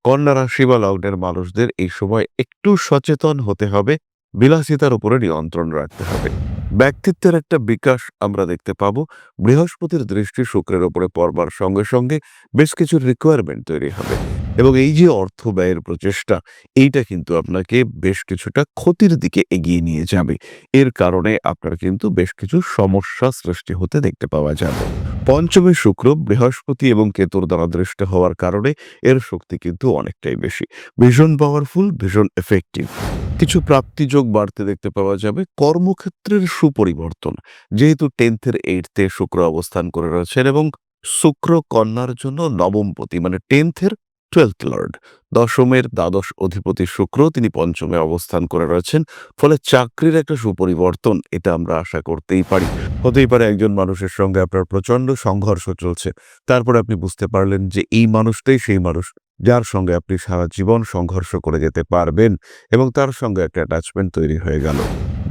কন্যা রাশি বা লগ্নের মানুষদের এই সময় একটু সচেতন হতে হবে, বিলাসিতার উপরে নিয়ন্ত্রণ রাখতে হবে। ব্যক্তিত্বের একটা বিকাশ আমরা দেখতে পাবো। বৃহস্পতির দৃষ্টি শুক্রের উপরে পড়বার সঙ্গে সঙ্গে বেশ কিছু রিকোয়ারমেন্ট তৈরি হবে এবং এই যে অর্থ ব্যয়ের প্রচেষ্টা, এইটা কিন্তু আপনাকে বেশ কিছুটা ক্ষতির দিকে এগিয়ে নিয়ে যাবে। এর কারণে আপনার কিন্তু বেশ কিছু সমস্যা সৃষ্টি হতে দেখতে পাওয়া যাবে। পঞ্চমে শুক্র বৃহস্পতি এবং কেতুর দ্বারা দৃষ্ট হওয়ার কারণে এর শক্তি কিন্তু অনেকটাই বেশি, ভীষণ পাওয়ারফুল, ভীষণ এফেক্টিভ। কিছু প্রাপ্তিযোগ বাড়তে দেখতে পাওয়া যাবে। কর্মক্ষেত্রের সুপরিবর্তন, যেহেতু 10th এর 8th এ শুক্র অবস্থান করে রয়েছেন এবং শুক্র কন্যার জন্য নবমপতি, মানে 10th এর 12th লর্ড, দশমের দ্বাদশ অধিপতি শুক্র তিনি পঞ্চমে অবস্থান করে রয়েছেন। ফলে চাকরির একটা সুপরিবর্তন এটা আমরা আশা করতেই পারি। হতেই পারে একজন মানুষের সঙ্গে আপনার প্রচন্ড সংঘর্ষ চলছে, তারপর আপনি বুঝতে পারলেন যে এই মানুষটাই সেই মানুষ যার সঙ্গে আপনি সারা জীবন সংঘর্ষ করে যেতে পারবেন এবং তার সঙ্গে একটা অ্যাটাচমেন্ট তৈরি হয়ে গেল।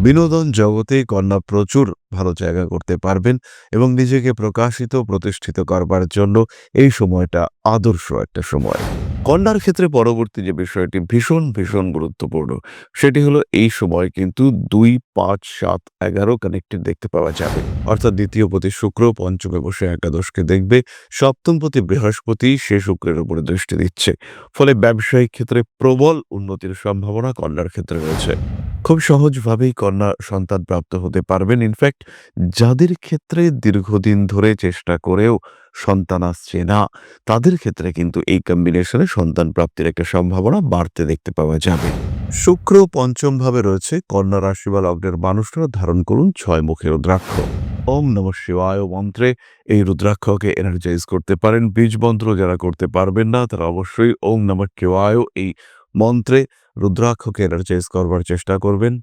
বিনোদন জগতে কন্যা প্রচুর ভালো জায়গা করতে পারবেন এবং নিজেকে প্রকাশিত প্রতিষ্ঠিত করবার জন্য এই সময়টা আদর্শ একটা সময়। কন্যার ক্ষেত্রে পরবর্তী যে বিষয়টি ভীষণ ভীষণ গুরুত্বপূর্ণ, সেটি হলো এই সময় কিন্তু 2, 5, 7, 11 কানেক্টেড দেখতে পাওয়া যাবে। অর্থাৎ দ্বিতীয় পতি শুক্র পঞ্চমে বসে একাদশকে দেখবে, সপ্তম পতি বৃহস্পতি সে শুক্রের উপরে দৃষ্টি দিচ্ছে। ফলে ব্যবসায়িক ক্ষেত্রে প্রবল উন্নতির সম্ভাবনা কন্যার ক্ষেত্রে রয়েছে। খুব সহজভাবেই কন্যা সন্তান প্রাপ্ত হতে পারবেন। ইনফ্যাক্ট যাদের ক্ষেত্রে দীর্ঘদিন ধরে চেষ্টা করেও সন্তান আসছে না, তাদের ক্ষেত্রে কিন্তু এই কম্বিনেশনে সন্তান প্রাপ্তির একটা সম্ভাবনা বাড়তে দেখতে পাওয়া যাবে। শুক্র পঞ্চম ভাবে রয়েছে কন্যা রাশি বা লগ্নের মানুষরা ধারণ করুন 6 মুখের রুদ্রাক্ষ। ওম নমঃ শিবায় মন্ত্রে এই রুদ্রাক্ষকে এনার্জাইজ করতে পারেন। বীজ মন্ত্র যারা করতে পারবেন না তারা অবশ্যই ওম নমঃ শিবায় এই মন্ত্রে রুদ্রাক্ষকে এনার্জাইজ করবার চেষ্টা করবেন।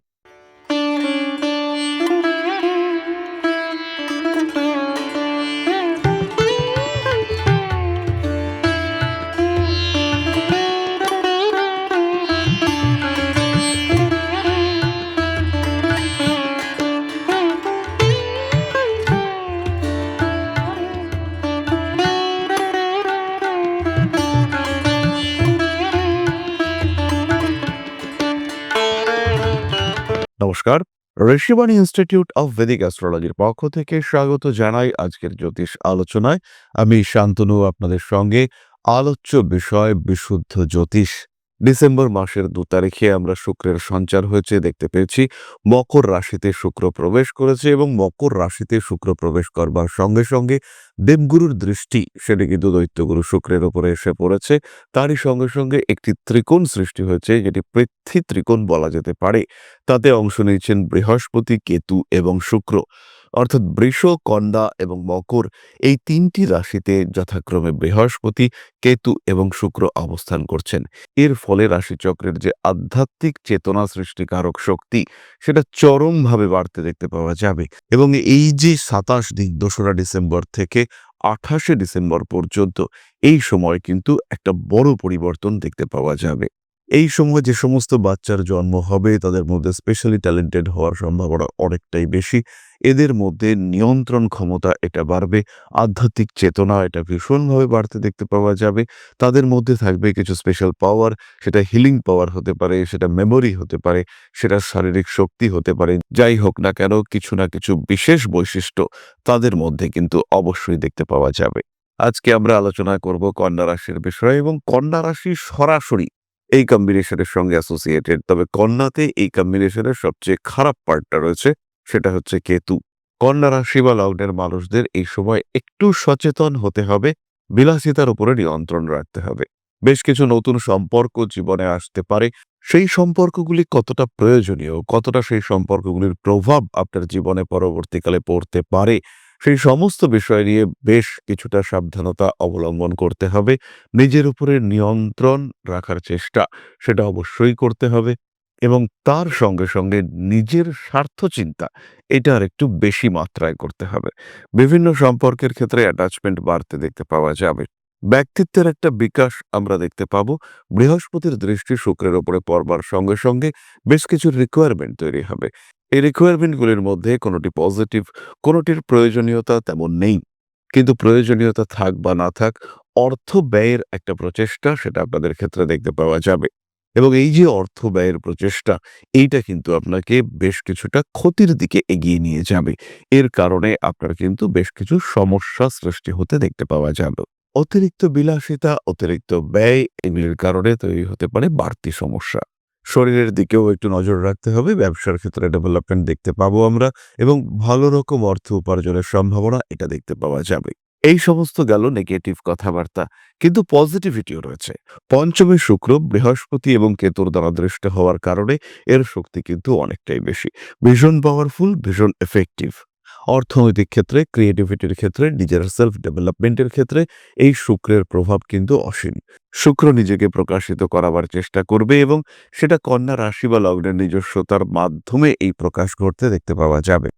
নমস্কার, ঋষিবাণী ইনস্টিটিউট অফ ভেদিক অ্যাস্ট্রোলজির পক্ষ থেকে স্বাগত জানাই আজকের জ্যোতিষ আলোচনায়। আমি শান্তনু আপনাদের সঙ্গে। আলোচ্য বিষয় বিশুদ্ধ জ্যোতিষ। ডিসেম্বর মাসের 2 তারিখে আমরা শুক্রের সঞ্চার হয়েছে দেখতে পেয়েছি। মকর রাশিতে শুক্র প্রবেশ করেছে এবং মকর রাশিতে শুক্র প্রবেশ করবার সঙ্গে সঙ্গে দেবগুরুর দৃষ্টি সেটি কিন্তু দৈত্যগুরু শুক্রের উপরে এসে পড়েছে। তারই সঙ্গে সঙ্গে একটি ত্রিকোণ সৃষ্টি হয়েছে, যেটি পৃথ্বী ত্রিকোণ বলা যেতে পারে। তাতে অংশ নিয়েছেন বৃহস্পতি, কেতু এবং শুক্র। অর্থাৎ বৃষ, কন্যা এবং মকর এই 3টি রাশিতে যথাক্রমে বৃহস্পতি, কেতু এবং শুক্র অবস্থান করছেন। এর ফলে রাশিচক্রের যে আধ্যাত্মিক চেতনা সৃষ্টিকারক শক্তি সেটা চরমভাবে বাড়তে দেখতে পাওয়া যাবে এবং এই যে 27 দিন 2রা ডিসেম্বর থেকে 28শে ডিসেম্বর পর্যন্ত এই সময় কিন্তু একটা বড় পরিবর্তন দেখতে পাওয়া যাবে। এই সময় যে সমস্ত বাচ্চার জন্ম হবে তাদের মধ্যে স্পেশালি ট্যালেন্টেড হওয়ার সম্ভাবনা অনেকটাই বেশি। এদের মধ্যে নিয়ন্ত্রণ ক্ষমতা এটা বাড়বে, আধ্যাত্মিক চেতনা এটা ভীষণভাবে বাড়তে দেখতে পাওয়া যাবে। তাদের মধ্যে থাকবে কিছু স্পেশাল পাওয়ার, সেটা হিলিং পাওয়ার হতে পারে, সেটা মেমোরি হতে পারে, সেটা শারীরিক শক্তি হতে পারে। যাই হোক না কেন, কিছু না কিছু বিশেষ বৈশিষ্ট্য তাদের মধ্যে কিন্তু অবশ্যই দেখতে পাওয়া যাবে। আজকে আমরা আলোচনা করব কন্যা রাশির বিষয়ে এবং কন্যা রাশি সরাসরি এই কম্বিনেশনের সঙ্গে অ্যাসোসিয়েটেড। তবে কন্যাতে এই কম্বিনেশনের সবচেয়ে খারাপ পার্টটা রয়েছে, সেটা হচ্ছে কেতু। কন্যা রাশি বা লগ্নের মানুষদের এই সময় একটু সচেতন হতে হবে, বিলাসিতার উপরে নিয়ন্ত্রণ রাখতে হবে। বেশ কিছু নতুন সম্পর্ক জীবনে আসতে পারে। সেই সম্পর্কগুলি কতটা প্রয়োজনীয়, কতটা সেই সম্পর্কগুলির প্রভাব আপনার জীবনে পরবর্তীকালে পড়তে পারে, সেই সমস্ত বিষয় নিয়ে বেশ কিছুটা সাবধানতা অবলম্বন করতে হবে। নিজের উপরে নিয়ন্ত্রণ রাখার চেষ্টা সেটা অবশ্যই করতে হবে এবং তার সঙ্গে সঙ্গে নিজের স্বার্থ চিন্তা এটা আর একটু বেশি মাত্রায় করতে হবে। বিভিন্ন সম্পর্কের ক্ষেত্রে অ্যাটাচমেন্ট বাড়তে দেখতে পাওয়া যাবে। ব্যক্তিত্বের একটা বিকাশ আমরা দেখতে পাবো। বৃহস্পতির দৃষ্টি শুক্রের উপরে পড়বার সঙ্গে সঙ্গে বেশ কিছু রিকোয়ারমেন্ট তৈরি হবে। এই রিকোয়ারমেন্টগুলির মধ্যে কোনোটি পজিটিভ, কোনোটির প্রয়োজনীয়তা তেমন নেই। কিন্তু প্রয়োজনীয়তা থাক বা না থাক, অর্থ ব্যয়ের একটা প্রচেষ্টা সেটা আপনাদের ক্ষেত্রে দেখতে পাওয়া যাবে। এবং এই যে অর্থ ব্যয়ের প্রচেষ্টা, এইটা কিন্তু আপনাকে বেশ কিছুটা ক্ষতির দিকে এগিয়ে নিয়ে যাবে। এর কারণে আপনার কিন্তু বেশ কিছু সমস্যা সৃষ্টি হতে দেখতে পাওয়া যাবে। অতিরিক্ত বিলাসিতা, অতিরিক্ত ব্যয় এগুলির কারণে তৈরি হতে পারে বাড়তি সমস্যা। শরীরের দিকেও একটু নজর রাখতে হবে। ব্যবসার ক্ষেত্রে ডেভেলপমেন্ট দেখতে পাবো আমরা এবং ভালো রকম অর্থ উপার্জনের সম্ভাবনা এটা দেখতে পাওয়া যাবে। এই সমস্ত গেল নেগেটিভ কথাবার্তা। কিন্তু পজিটিভিটিও রয়েছে। পঞ্চমে শুক্র, বৃহস্পতি এবং কেতুর দ্বারা দৃষ্ট হওয়ার কারণে এর শক্তি কিন্তু অনেকটাই বেশি। ভীষণ পাওয়ারফুল, ভীষণ এফেক্টিভ। অর্থনৈতিক ক্ষেত্রে, ক্রিয়েটিভিটির ক্ষেত্রে, নিজের সেলফ ডেভেলপমেন্টের ক্ষেত্রে এই শুক্রের প্রভাব কিন্তু অসীম। শুক্র নিজেকে প্রকাশিত করাবার চেষ্টা করবে এবং সেটা কন্যা রাশি বা লগ্নের নিজস্বতার মাধ্যমে এই প্রকাশ ঘটতে দেখতে পাওয়া যাবে।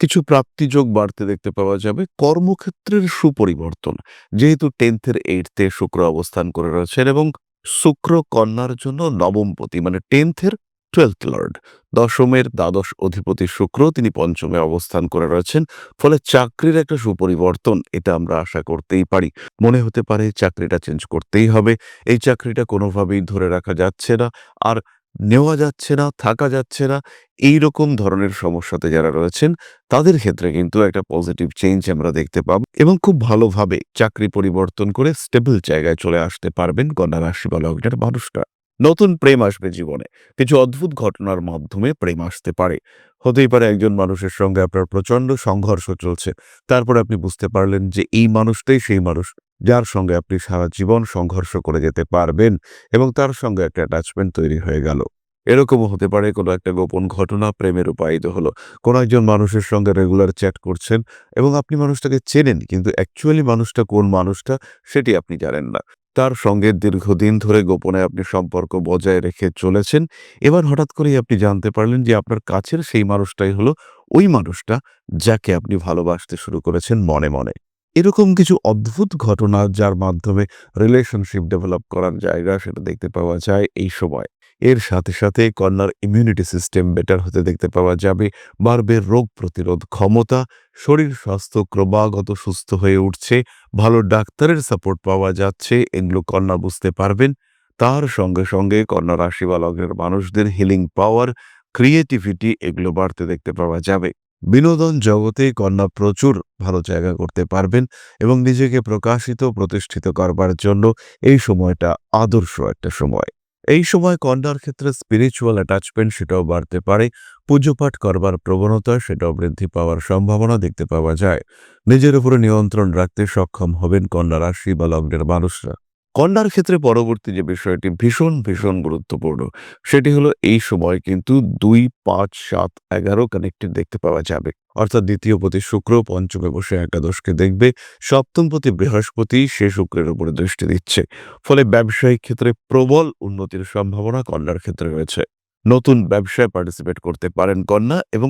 কিছু প্রাপ্তিযোগ বাড়তে দেখতে পাওয়া যাবে। কর্মক্ষেত্রের সুপরিবর্তন। যেহেতু 10th এর 8th এ শুক্র অবস্থান করে রয়েছেন এবং শুক্র কন্যার জন্য নবমপতি মানে 10th এর 12th লর্ড। দশমের দ্বাদশ অধিপতি শুক্র তিনি পঞ্চমে অবস্থান করে রয়েছেন। ফলে চাকরির একটা সুপরিবর্তন এটা আমরা আশা করতেই পারি। মনে হতে পারে চাকরিটা চেঞ্জ করতেই হবে। এই চাকরিটা কোনোভাবেই ধরে রাখা যাচ্ছে না। আর নেওয়া যাচ্ছে না, থাকা যাচ্ছে না। এইরকম ধরনের সমস্যাতে যারা রয়েছেন তাদের ক্ষেত্রে কিন্তু একটা পজিটিভ চেঞ্জ আমরা দেখতে পাব এবং খুব ভালোভাবে চাকরি পরিবর্তন করে স্টেবল জায়গায় চলে আসতে পারবেন কন্যা রাশি বা লগ্নের মানুষরা। নতুন প্রেম আসবে জীবনে। কিছু অদ্ভুত ঘটনার মাধ্যমে প্রেম আসতে পারে। হতেই পারে একজন মানুষের সঙ্গে আপনার প্রচন্ড সংঘর্ষ চলছে। তারপরে আপনি বুঝতে পারলেন যে এই মানুষটাই সেই মানুষ যার সঙ্গে আপনি সারা জীবন সংঘর্ষ করে যেতে পারবেন এবং তার সঙ্গে একটা অ্যাটাচমেন্ট তৈরি হয়ে গেল। এরকমও হতে পারে কোনো একটা গোপন ঘটনা প্রেমে রূপায়িত হলো। কোনো একজন মানুষের সঙ্গে রেগুলার চ্যাট করছেন এবং আপনি মানুষটাকে চেনেন কিন্তু অ্যাকচুয়ালি মানুষটা কোন মানুষটা সেটি আপনি জানেন না। তার সঙ্গে দীর্ঘদিন ধরে গোপনে আপনি সম্পর্ক বজায় রেখে চলেছেন। এবার হঠাৎ করেই আপনি জানতে পারলেন যে আপনার কাছের সেই মানুষটাই হলো ওই মানুষটা যাকে আপনি ভালোবাসতে শুরু করেছেন মনে, মনে। এরকম কিছু অদ্ভুত ঘটনা যার মাধ্যমে রিলেশনশিপ ডেভেলপ করার জায়গা সেটা দেখতে পাওয়া যায় এই সময়। এর সাথে, সাথে কন্যার ইমিউনিটি সিস্টেম বেটার হতে দেখতে পাওয়া যাবে। বাড়বে রোগ প্রতিরোধ ক্ষমতা, শরীর স্বাস্থ্য ক্রমাগত সুস্থ হয়ে উঠছে, ভালো ডাক্তারের সাপোর্ট পাওয়া যাচ্ছে, এগুলো কন্যা বুঝতে পারবেন। তার সঙ্গে, সঙ্গে কন্যা রাশি বা লগ্নের মানুষদের হিলিং পাওয়ার, ক্রিয়েটিভিটি এগুলো বাড়তে দেখতে পাওয়া যাবে। বিনোদন জগতে কন্যা প্রচুর ভালো জায়গা করতে পারবেন এবং নিজেকে প্রকাশিত, প্রতিষ্ঠিত করবার জন্য এই সময়টা আদর্শ একটা সময়। এই সময় কন্যার ক্ষেত্রে স্পিরিচুয়াল অ্যাটাচমেন্ট সেটাও বাড়তে পারে। পুজোপাঠ করবার প্রবণতা সেটাও বৃদ্ধি পাওয়ার সম্ভাবনা দেখতে পাওয়া যায়। নিজের উপরে নিয়ন্ত্রণ রাখতে সক্ষম হবেন কন্যা রাশি বা লগ্নের মানুষরা। কন্যার ক্ষেত্রে পরবর্তী যে বিষয়টি ভীষণ, ভীষণ গুরুত্বপূর্ণ সেটি হলো এই সময় কিন্তু ২, ৫, ৭, ১১ কানেক্টেড দেখতে পাওয়া যাবে। অর্থাৎ দ্বিতীয় পতি শুক্র পঞ্চমে বসে একাদশকে দেখবে। সপ্তম পতি বৃহস্পতি সে শুক্রের উপরে দৃষ্টি দিচ্ছে। ফলে ব্যবসায়িক ক্ষেত্রে প্রবল উন্নতির সম্ভাবনা কন্যার ক্ষেত্রে রয়েছে। নতুন ব্যবসায় পার্টিসিপেট করতে পারেন কন্যা এবং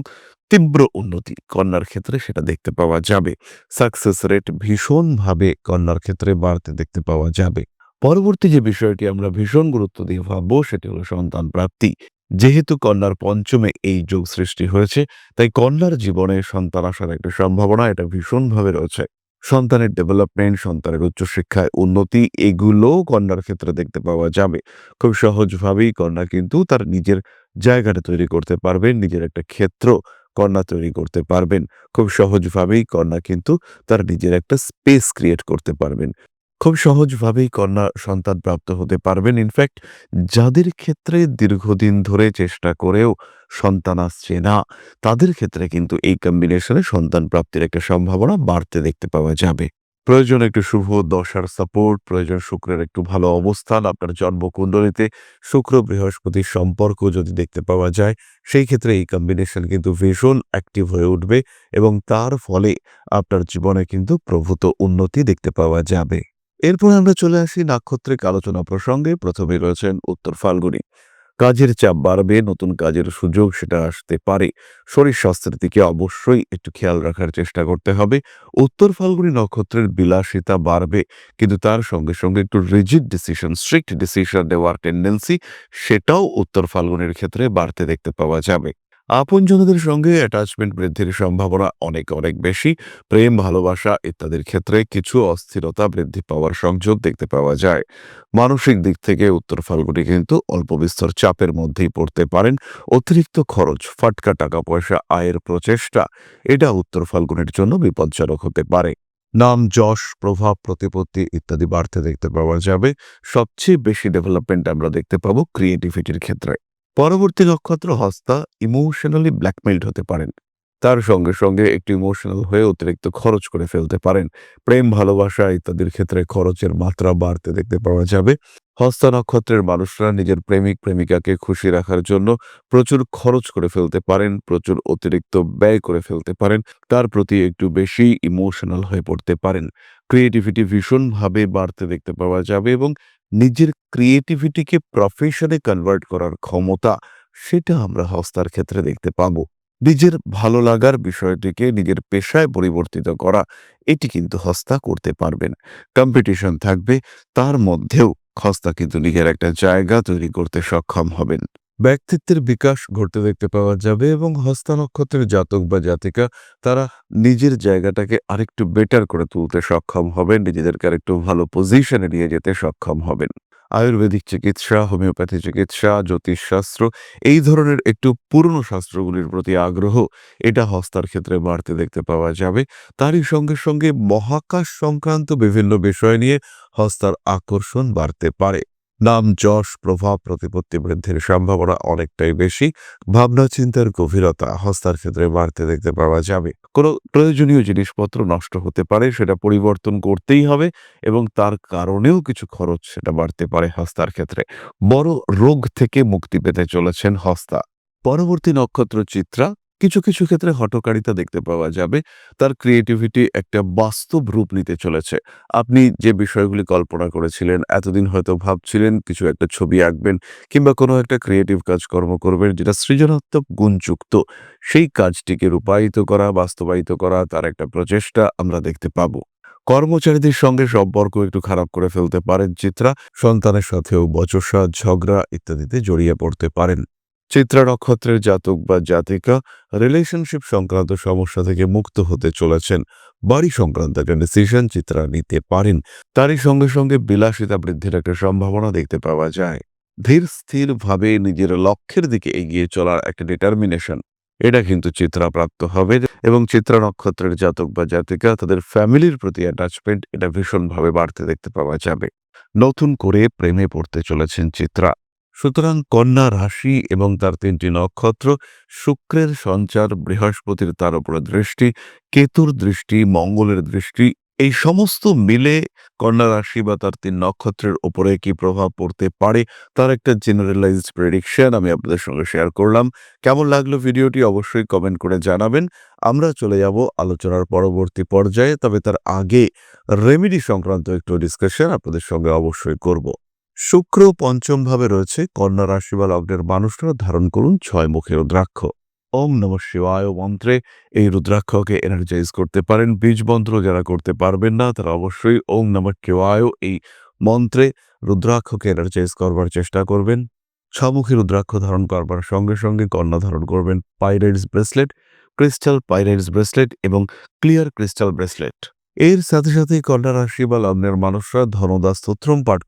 তীব্র উন্নতি কন্যার ক্ষেত্রে সেটা দেখতে পাওয়া যাবে। সাকসেস রেট ভীষণভাবে কন্যার ক্ষেত্রে বাড়তে দেখতে পাওয়া যাবে। পরবর্তী যে বিষয়টি আমরা ভীষণ গুরুত্ব দিয়ে ভাববো সেটি হলো সন্তান প্রাপ্তি। যেহেতু কন্যার পঞ্চমে এই যোগ সৃষ্টি হয়েছে, তাই কন্যার জীবনে সন্তান আসার একটা সম্ভাবনা এটা ভীষণভাবে রয়েছে। সন্তানের ডেভেলপমেন্ট, সন্তানের উচ্চশিক্ষায় উন্নতি এগুলোও কন্যার ক্ষেত্রে দেখতে পাওয়া যাবে। খুব সহজভাবেই কন্যা কিন্তু তার নিজের জায়গাটা তৈরি করতে পারবেন, নিজের একটা ক্ষেত্র কন্যা তৈরি করতে পারবেন। খুব সহজভাবেই কন্যা কিন্তু তার নিজের একটা স্পেস ক্রিয়েট করতে পারবেন। খুব সহজভাবেই কন্যা সন্তান প্রাপ্ত হতে পারবেন। ইনফ্যাক্ট যাদের ক্ষেত্রে দীর্ঘদিন ধরে চেষ্টা করেও সন্তান আসছে না, তাদের ক্ষেত্রে কিন্তু এই কম্বিনেশনে সন্তান প্রাপ্তির একটা সম্ভাবনা বাড়তে দেখতে পাওয়া যাবে। প্রয়োজন একটু শুভ দশার সাপোর্ট, প্রয়োজন শুক্রের একটু ভালো অবস্থান আপনার জন্মকুণ্ডলিতে। শুক্র বৃহস্পতির সম্পর্ক যদি দেখতে পাওয়া যায়, সেই ক্ষেত্রে এই কম্বিনেশন কিন্তু ভীষণ অ্যাক্টিভ হয়ে উঠবে এবং তার ফলে আপনার জীবনে কিন্তু প্রভূত উন্নতি দেখতে পাওয়া যাবে। এরপর আমরা চলে আসি নাক্ষত্রিক আলোচনা প্রসঙ্গে। প্রথমে রয়েছেন উত্তর ফাল্গুনী। কাজের চাপ বাড়বে, নতুন কাজের সুযোগ সেটা আসতে পারে। শরীর স্বাস্থ্যের দিকে অবশ্যই একটু খেয়াল রাখার চেষ্টা করতে হবে। উত্তর ফাল্গুনী নক্ষত্রের বিলাসিতা বাড়বে, কিন্তু তার সঙ্গে, সঙ্গে একটু রিজিড ডিসিশন, স্ট্রিক্ট ডিসিশন নেওয়ার টেন্ডেন্সি সেটাও উত্তর ফাল্গুনের ক্ষেত্রে বাড়তে দেখতে পাওয়া যাবে। আপনজনদের সঙ্গে অ্যাটাচমেন্ট বৃদ্ধির সম্ভাবনা অনেক অনেক বেশি। প্রেম, ভালোবাসা ইত্যাদির ক্ষেত্রে কিছু অস্থিরতা বৃদ্ধি পাওয়ার সংযোগ দেখতে পাওয়া যায়। মানসিক দিক থেকে উত্তর ফাল্গুনি কিন্তু অল্প বিস্তর চাপের মধ্যেই পড়তে পারেন। অতিরিক্ত খরচ, ফাটকা টাকা পয়সা আয়ের প্রচেষ্টা, এটা উত্তর ফাল্গুনের জন্য বিপজ্জনক হতে পারে। নাম, যশ, প্রভাব, প্রতিপত্তি ইত্যাদি বাড়তে দেখতে পাওয়া যাবে। সবচেয়ে বেশি ডেভেলপমেন্ট আমরা দেখতে পাবো ক্রিয়েটিভিটির ক্ষেত্রে। পরবর্তী নক্ষত্র হস্তা। ইমোশনালি ব্ল্যাকমেইলড হতে পারেন। তার সঙ্গে সঙ্গে একটু ইমোশনাল হয়ে অতিরিক্ত খরচ করে ফেলতে পারেন। প্রেম, ভালোবাসা ইত্যাদির ক্ষেত্রে খরচের মাত্রা বাড়তে দেখতে পাওয়া যাবে। হস্তা নক্ষত্রের মানুষরা নিজের প্রেমিক প্রেমিকাকে খুশি রাখার জন্য প্রচুর খরচ করে ফেলতে পারেন, প্রচুর অতিরিক্ত ব্যয় করে ফেলতে পারেন। তার প্রতি একটু বেশি ইমোশনাল হয়ে পড়তে পারেন। ক্রিয়েটিভিটি ভীষণভাবে বাড়তে দেখতে পাওয়া যাবে এবং নিজের ক্রিয়েটিভিটিকে প্রফেশনে কনভার্ট করার ক্ষমতা, সেটা আমরা হস্তার ক্ষেত্রে দেখতে পাবো। নিজের ভালো লাগার বিষয়টিকে নিজের পেশায় পরিবর্তিত করা, এটি কিন্তু হস্তা করতে পারবেন। কম্পিটিশন থাকবে, তার মধ্যেও হস্তা কিন্তু নিজের একটা জায়গা তৈরি করতে সক্ষম হবেন। ব্যক্তিত্বের বিকাশ ঘটতে দেখতে পাওয়া যাবে এবং হস্তা নক্ষত্রের জাতক বা জাতিকা তারা নিজের জায়গাটাকে আরেকটু বেটার করে তুলতে সক্ষম হবেন, নিজেদেরকে আরেকটু ভালো পজিশনে নিয়ে যেতে সক্ষম হবেন। আয়ুর্বেদিক চিকিৎসা, হোমিওপ্যাথি চিকিৎসা, জ্যোতিষশাস্ত্র, এই ধরনের একটু পুরনো শাস্ত্রগুলির প্রতি আগ্রহ, এটা হস্তার ক্ষেত্রে বাড়তে দেখতে পাওয়া যাবে। তারই সঙ্গে সঙ্গে মহাকাশ সংক্রান্ত বিভিন্ন বিষয় নিয়ে হস্তার আকর্ষণ বাড়তে পারে। নাম, যশ, প্রভাব, প্রতিপত্তি বৃদ্ধির সম্ভাবনা অনেকটাই বেশি। ভাবনা চিন্তার গভীরতা হস্তার ক্ষেত্রে বাড়তে দেখতে পাওয়া যাবে। কোনো প্রয়োজনীয় জিনিসপত্র নষ্ট হতে পারে, সেটা পরিবর্তন করতেই হবে এবং তার কারণেও কিছু খরচ সেটা বাড়তে পারে হস্তার ক্ষেত্রে। বড় রোগ থেকে মুক্তি পেতে চলেছেন হস্তা। পরবর্তী নক্ষত্র চিত্রা। কিছু কিছু ক্ষেত্রে হঠকারিতা দেখতে পাওয়া যাবে। তার ক্রিয়েটিভিটি একটা বাস্তব রূপ নিতে চলেছে। আপনি যে বিষয়গুলি কল্পনা করেছিলেন, এতদিন হয়তো ভাবছিলেন কিছু একটা ছবি আঁকবেন কিংবা কোনো একটা ক্রিয়েটিভ কাজকর্ম করবেন যেটা সৃজনাত্মক গুণযুক্ত, সেই কাজটিকে রূপায়িত করা, বাস্তবায়িত করা, তার একটা প্রচেষ্টা আমরা দেখতে পাবো। কর্মচারীদের সঙ্গে সম্পর্ক একটু খারাপ করে ফেলতে পারেন চিত্রা। সন্তানের সাথেও বচসা, ঝগড়া ইত্যাদিতে জড়িয়ে পড়তে পারেন। চিত্রা নক্ষত্রের জাতক বা জাতিকা রিলেশনশিপ সংক্রান্ত সমস্যা থেকে মুক্ত হতে চলেছেন। বাড়ি সংক্রান্ত একটা ডিসিশন চিত্রা নিতে পারেন। তারই সঙ্গে সঙ্গে বিলাসিতা বৃদ্ধির একটা সম্ভাবনা দেখতে পাওয়া যায়। ধীর স্থির ভাবে নিজের লক্ষ্যের দিকে এগিয়ে চলার একটা ডিটারমিনেশন, এটা কিন্তু চিত্রা প্রাপ্ত হবে এবং চিত্রা নক্ষত্রের জাতক বা জাতিকা তাদের ফ্যামিলির প্রতি অ্যাটাচমেন্ট, এটা ভীষণভাবে বাড়তে দেখতে পাওয়া যাবে। নতুন করে প্রেমে পড়তে চলেছেন চিত্রা। সুতরাং কন্যা রাশি এবং তার ৩টি নক্ষত্র, শুক্রের সঞ্চার, বৃহস্পতির তার উপরে দৃষ্টি, কেতুর দৃষ্টি, মঙ্গলের দৃষ্টি, এই সমস্ত মিলে কন্যা রাশি বা তার ৩ নক্ষত্রের উপরে কি প্রভাব পড়তে পারে তার একটা জেনারেলাইজড প্রেডিকশন আমি আপনাদের সঙ্গে শেয়ার করলাম। কেমন লাগলো ভিডিওটি অবশ্যই কমেন্ট করে জানাবেন। আমরা চলে যাব আলোচনার পরবর্তী পর্যায়ে, তবে তার আগে রেমেডি সংক্রান্ত একটু ডিসকাশন আপনাদের সঙ্গে অবশ্যই করব। শুক্র পঞ্চম ভাবে রয়েছে, কন্যা রাশি বা লগ্নের মানুষরা ধারণ করুন ৬ মুখী রুদ্রাক্ষ। ওম নমঃ শিবায় মন্ত্রে এই রুদ্রাক্ষকে এনার্জাইজ করতে পারেন। বীজ মন্ত্র যারা করতে পারবেন না তারা অবশ্যই ওম নমঃ শিবায় এই মন্ত্রে রুদ্রাক্ষকে এনার্জাইজ করবার চেষ্টা করবেন। ৬ মুখী রুদ্রাক্ষ ধারণ করবার সঙ্গে সঙ্গে কন্যা ধারণ করবেন pyrites bracelet, crystal pyrites bracelet এবং ক্লিয়ার ক্রিস্টাল ব্রেসলেট। এর সাথে সাথেই কন্যা রাশি বা লগ্নের মানুষরা ধনদা স্তোত্রম পাঠ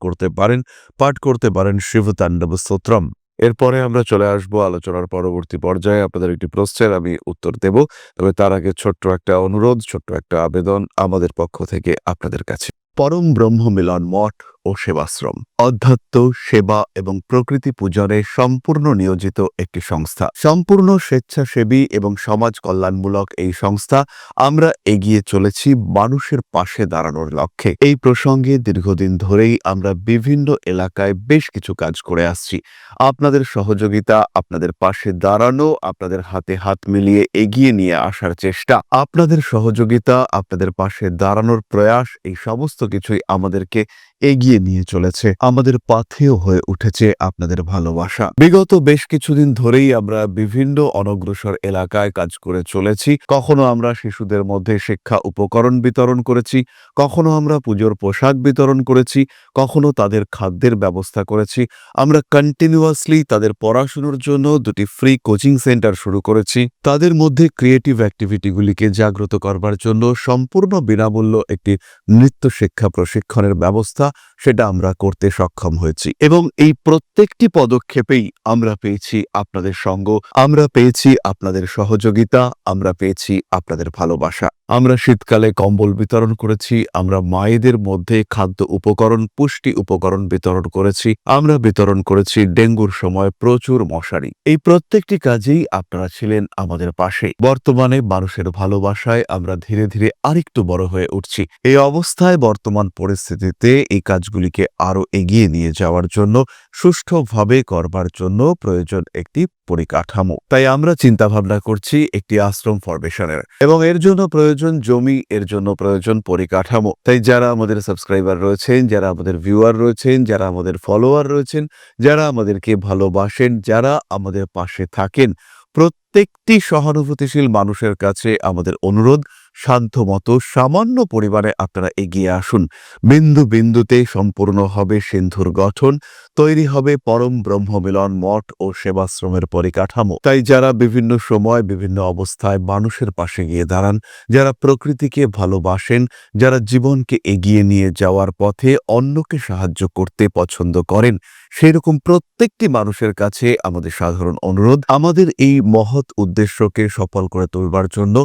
করতে পারেন শিবতাণ্ডব স্তোত্রম। এরপরে আমরা চলে আসবো আলোচনার পরবর্তী পর্যায়ে। আপনাদের একটি প্রশ্নের আমি উত্তর দেব, তবে তার আগে ছোট্ট একটা অনুরোধ, ছোট্ট একটা আবেদন আমাদের পক্ষ থেকে আপনাদের কাছে। পরম ব্রহ্ম মিলন মঠ ও সেবাশ্রম অধ্যাত্ম, সেবা এবং প্রকৃতি পূজনে সম্পূর্ণ নিয়োজিত একটি সংস্থা। সম্পূর্ণ স্বেচ্ছাসেবী এবং সমাজ কল্যাণমূলক এই সংস্থা। আমরা এগিয়ে চলেছি মানুষের পাশে দাঁড়ানোর লক্ষ্যে। এই প্রসঙ্গে দীর্ঘদিন ধরেই আমরা বিভিন্ন এলাকায় বেশ কিছু কাজ করে আসছি। আপনাদের সহযোগিতা, আপনাদের পাশে দাঁড়ানো, আপনাদের হাতে হাত মিলিয়ে এগিয়ে নিয়ে আসার চেষ্টা, আপনাদের সহযোগিতা, আপনাদের পাশে দাঁড়ানোর প্রয়াস, এই সমস্ত কিছুই আমাদেরকে এগিয়ে নিয়ে চলেছে। আমাদের পাথেয় হয়ে উঠেছে আপনাদের ভালোবাসা। বিগত বেশ কিছুদিন ধরেই আমরা বিভিন্ন অনগ্রসর এলাকায় কাজ করে চলেছি। কখনো আমরা শিশুদের মধ্যে শিক্ষা উপকরণ বিতরণ করেছি, কখনো আমরা পুজোর পোশাক বিতরণ করেছি, কখনো তাদের খাদ্যের ব্যবস্থা করেছি। আমরা কন্টিনিউয়াসলি তাদের পড়াশুনোর জন্য 2টি ফ্রি কোচিং সেন্টার শুরু করেছি। তাদের মধ্যে ক্রিয়েটিভ অ্যাক্টিভিটিগুলিকে জাগ্রত করবার জন্য সম্পূর্ণ বিনামূল্য একটি নৃত্য শিক্ষা প্রশিক্ষণের ব্যবস্থা সেটা আমরা করতে সক্ষম হয়েছি এবং এই প্রত্যেকটি পদক্ষেপেই আমরা পেয়েছি আপনাদের সঙ্গ, আমরা পেয়েছি আপনাদের সহযোগিতা, আমরা পেয়েছি আপনাদের ভালোবাসা। আমরা শীতকালে কম্বল বিতরণ করেছি, আমরা মায়েদের মধ্যে খাদ্য উপকরণ, পুষ্টি উপকরণ বিতরণ করেছি, আমরা বিতরণ করেছি ডেঙ্গুর সময় প্রচুর মশারি। এই প্রত্যেকটি কাজেই আপনারা ছিলেন আমাদের পাশে। বর্তমানে মানুষের ভালোবাসায় আমরা ধীরে ধীরে আরেকটু বড় হয়ে উঠছি। এই অবস্থায় বর্তমান পরিস্থিতিতে এই কাজগুলিকে আরো এগিয়ে নিয়ে যাওয়ার জন্য, সুষ্ঠুভাবে করবার জন্য প্রয়োজন একটি পরিকাঠামো। তাই আমরা চিন্তা ভাবনা করছি একটি আশ্রম ফরমেশনের এবং এর জন্য প্রয়োজন জমি, এর জন্য প্রয়োজন পরিকাঠামো। তাই যারা আমাদের সাবস্ক্রাইবার রয়েছেন, যারা আমাদের ভিউয়ার রয়েছেন, যারা আমাদের ফলোয়ার রয়েছেন, যারা আমাদেরকে ভালোবাসেন, যারা আমাদের পাশে থাকেন, প্রত্যেকটি সহানুভূতিশীল মানুষের কাছে আমাদের অনুরোধ, সাধ্যমতো সামান্য পরিমাণে আপনারা এগিয়ে আসুন। বিন্দু বিন্দুতে সম্পূর্ণ হবে সিন্ধুর গঠন, তৈরি হবে পরম ব্রহ্মমিলন মঠ ও সেবাশ্রমের পরিকাঠামো। তাই যারা বিভিন্ন সময় বিভিন্ন অবস্থায় মানুষের পাশে গিয়ে দাঁড়ান, যারা প্রকৃতিকে ভালোবাসেন, যারা জীবনকে এগিয়ে নিয়ে যাওয়ার পথে অন্যকে সাহায্য করতে পছন্দ করেন, সেই রকম প্রত্যেকটি মানুষের কাছে আমাদের সাধারণ অনুরোধ, আমাদের এই মহৎ উদ্দেশ্যকে সফল করে তুলবার জন্য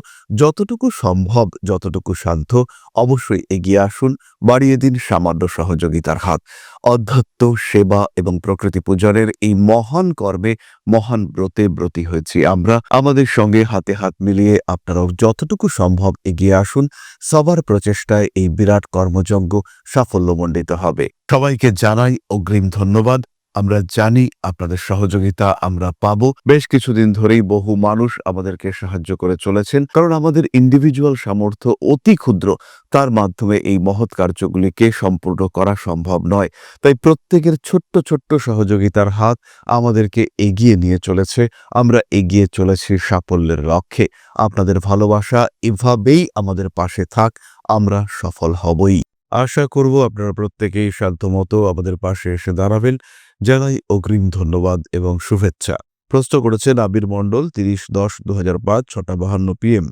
যতটুকু সম্ভব, যতটুকু সাধ্য অবশ্যই এগিয়ে আসুন, বাড়িয়ে দিন সামান্য সহযোগিতার হাত। অধ্যাত্ম, সেবা এবং প্রকৃতি পূজনের এই মহান কর্মে, মহান ব্রতে ব্রতী হয়েছি আমরা। আমাদের সঙ্গে হাতে হাত মিলিয়ে আপনারাও যতটুকু সম্ভব এগিয়ে আসুন। সবার প্রচেষ্টায় এই বিরাট কর্মযজ্ঞ সাফল্যমণ্ডিত হবে। সবাইকে জানাই অগ্রিম ধন্যবাদ। আমরা জানি আপনাদের সহযোগিতা আমরা পাবো। বেশ কিছুদিন ধরেই বহু মানুষ আমাদেরকে সাহায্য করে চলেছেন, কারণ আমাদের ইন্ডিভিজুয়াল সামর্থ্য অতি ক্ষুদ্র, তার মাধ্যমে এই মহৎ কার্যগুলিকে সম্পূর্ণ করা সম্ভব নয়। তাই প্রত্যেকের ছোট্ট ছোট্ট সহযোগিতার হাত আমাদেরকে এগিয়ে নিয়ে চলেছে। আমরা এগিয়ে চলেছি সাফল্যের লক্ষ্যে। আপনাদের ভালোবাসা এভাবেই আমাদের পাশে থাক, আমরা সফল হবই। আশা করব আপনারা প্রত্যেকেই সাধ্যমতো আমাদের পাশে এসে দাঁড়াবেন। জানাই অগ্রিম ধন্যবাদ এবং শুভেচ্ছা। প্রশ্ন করেছেন আবির মণ্ডল, 30/10/2005, 6:52 PM।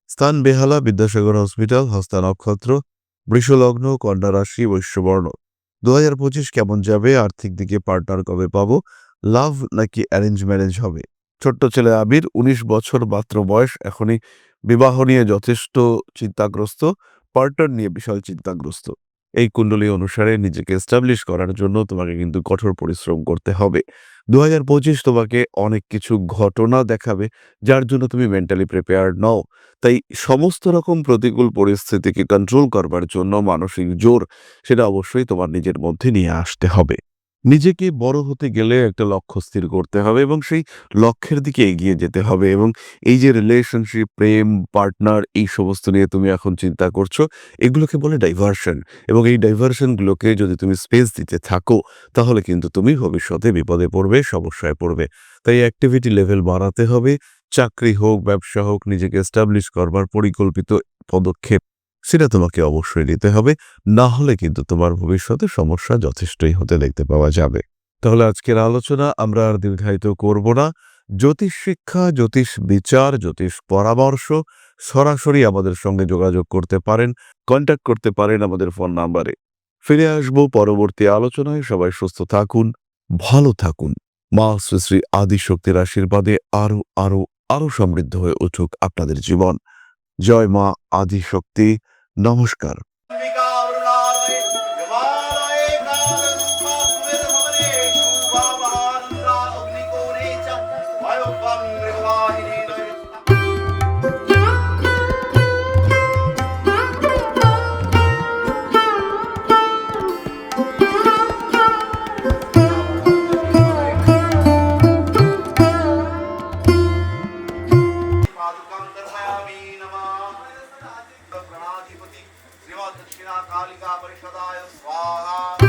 স্থান বেহালা, বিদ্যাসাগর হসপিটাল, হস্তা নক্ষত্র, বৃষলগ্ন, কন্যা রাশি, বৈশ্যবর্ণ। 2025 কেমন যাবে? আর্থিক দিকে পার্টনার কবে পাবো? লাভ নাকি অ্যারেঞ্জ ম্যারেজ হবে? ছোট্ট ছেলে আবির, 19 বছর মাত্র বয়স, এখনই বিবাহ নিয়ে যথেষ্ট চিন্তাগ্রস্ত, পার্টনার নিয়ে বিশাল চিন্তাগ্রস্ত। এই কুণ্ডলী অনুসারে নিজেকে এস্টাবলিশ করার জন্য তোমাকে কিন্তু কঠোর পরিশ্রম করতে হবে। 2025 তোমাকে অনেক কিছু ঘটনা দেখাবে, যার জন্য তুমি মেন্টালি প্রিপেয়ার্ড নও। তাই সমস্ত রকম প্রতিকূল পরিস্থিতিকে কন্ট্রোল করবার জন্য মানসিক জোর, সেটা অবশ্যই তোমার নিজের মধ্যে নিয়ে আসতে হবে। নিজেকে বড় হতে গেলে একটা লক্ষ্য স্থির করতে হবে এবং সেই লক্ষ্যের দিকে এগিয়ে যেতে হবে। এবং এই যে রিলেশনশিপ, প্রেম, পার্টনার, এই সমস্ত নিয়ে তুমি এখন চিন্তা করছো, এগুলোকে বলে ডাইভার্সন। এবং এই ডাইভার্সনগুলোকে যদি তুমি স্পেস দিতে থাকো, তাহলে কিন্তু তুমি ভবিষ্যতে বিপদে পড়বে, সমস্যায় পড়বে। তাই অ্যাক্টিভিটি লেভেল বাড়াতে হবে। চাকরি হোক, ব্যবসা হোক, নিজেকে এস্টাবলিশ করবার পরিকল্পিত পদক্ষেপ, সেটা তোমাকে অবশ্যই নিতে হবে। না হলে কিন্তু তোমার ভবিষ্যতে সমস্যা যথেষ্টই হতে দেখতে পাওয়া যাবে। তাহলে আজকের আলোচনা আমরা আর দীর্ঘায়িত করব না। জ্যোতিষ শিক্ষা, জ্যোতিষ বিচার, জ্যোতিষ পরামর্শ সরাসরি আমাদের সঙ্গে যোগাযোগ করতে পারেন, কন্ট্যাক্ট করতে পারেন আমাদের ফোন নাম্বারে। ফিরে আসবো পরবর্তী আলোচনায়। সবাই সুস্থ থাকুন, ভালো থাকুন। মা শ্রী শ্রী আদিশক্তির আশীর্বাদে আরো আরো আরো সমৃদ্ধ হয়ে উঠুক আপনাদের জীবন। জয় মা আদিশক্তি। নমস্কার। पादुकां दर्शयामि नमः। प्रणाधिपति श्रीमद् स्वाहा